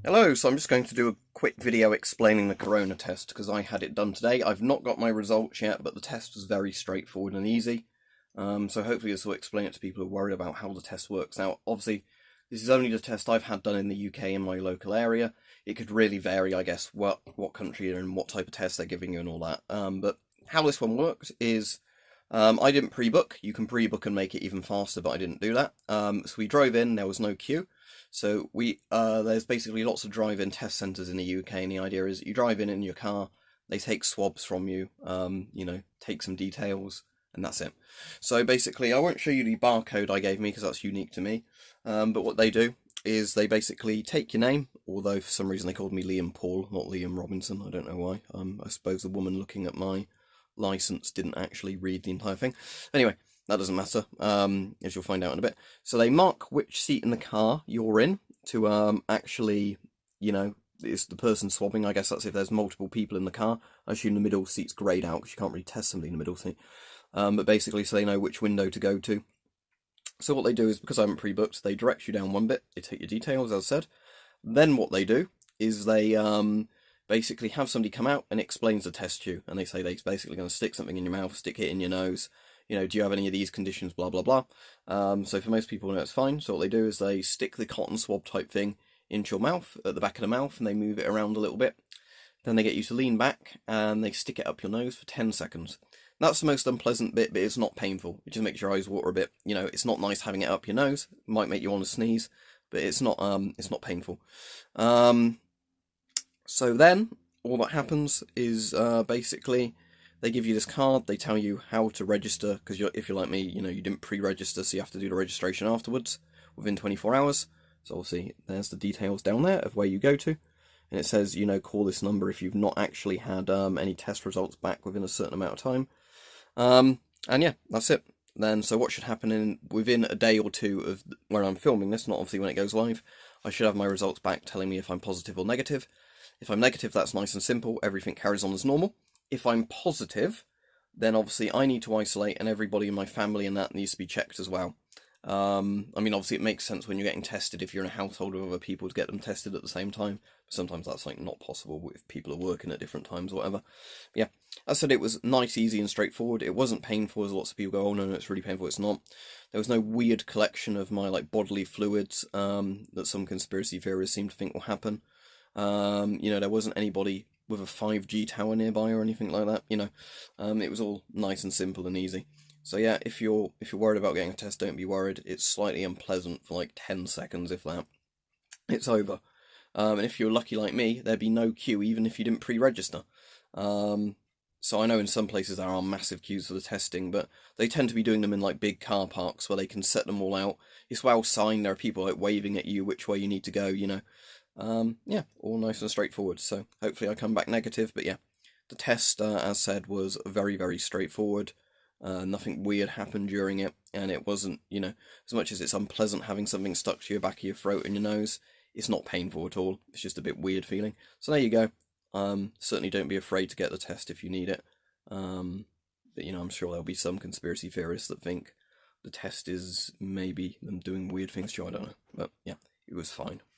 Hello, so I'm just going to do a quick video explaining the corona test because I had it done today. I've not got my results yet, but the test was very straightforward and easy. So hopefully this will explain it to people who are worried about how the test works. Now, obviously, this is only the test I've had done in the UK in my local area. It could really vary, I guess, what country you're in, what type of test they're giving you and all that. But how this one works is I didn't pre-book. You can pre-book and make it even faster, but I didn't do that. So we drove in, there was no queue. So there's basically lots of drive-in test centres in the UK, and the idea is you drive in your car, they take swabs from you, take some details, and that's it. So basically, I won't show you the barcode I gave me because that's unique to me, but what they do is they basically take your name, although for some reason they called me Liam Paul, not Liam Robinson, I don't know why. I suppose the woman looking at my licence didn't actually read the entire thing. Anyway, that doesn't matter, as you'll find out in a bit. So they mark which seat in the car you're in to actually, it's the person swabbing. I guess that's if there's multiple people in the car. I assume the middle seat's greyed out because you can't really test somebody in the middle seat. But basically, so they know which window to go to. So what they do is, because I haven't pre-booked, they direct you down one bit. They take your details, as I said. Then what they do is they basically have somebody come out and explains the test to you. And they say they're basically going to stick something in your mouth, stick it in your nose. Do you have any of these conditions, blah, blah, blah. So for most people, it's fine. So what they do is they stick the cotton swab type thing into your mouth, at the back of the mouth, and they move it around a little bit. Then they get you to lean back, and they stick it up your nose for 10 seconds. That's the most unpleasant bit, but it's not painful. It just makes your eyes water a bit. It's not nice having it up your nose. It might make you want to sneeze, but it's not painful. So then, all that happens is basically they give you this card, they tell you how to register, because if you're like me, you didn't pre-register, so you have to do the registration afterwards, within 24 hours. So obviously, there's the details down there of where you go to. And it says, call this number if you've not actually had any test results back within a certain amount of time. And yeah, that's it. Then, so what should happen within a day or two of where I'm filming this, not obviously when it goes live, I should have my results back telling me if I'm positive or negative. If I'm negative, that's nice and simple. Everything carries on as normal. If I'm positive, then obviously I need to isolate, and everybody in my family and that needs to be checked as well. Obviously it makes sense when you're getting tested if you're in a household with other people to get them tested at the same time. But sometimes that's not possible if people are working at different times or whatever. But yeah, I said it was nice, easy and straightforward. It wasn't painful as lots of people go, oh no, it's really painful. It's not. There was no weird collection of my bodily fluids that some conspiracy theorists seem to think will happen. There wasn't anybody with a 5G tower nearby or anything like that. It was all nice and simple and easy. So yeah, if you're worried about getting a test, don't be worried. It's slightly unpleasant for 10 seconds, if that. It's over. And if you're lucky like me, there'd be no queue even if you didn't pre-register. So I know in some places there are massive queues for the testing, but they tend to be doing them in big car parks where they can set them all out. It's well signed. There are people waving at you which way you need to go. Yeah, all nice and straightforward. So hopefully I come back negative. But yeah, the test, as said, was very, very straightforward. Nothing weird happened during it, and it wasn't, as much as it's unpleasant having something stuck to your back of your throat and your nose, it's not painful at all. It's just a bit weird feeling. So there you go. Certainly don't be afraid to get the test if you need it. But I'm sure there'll be some conspiracy theorists that think the test is maybe them doing weird things to you. I don't know. But yeah, it was fine.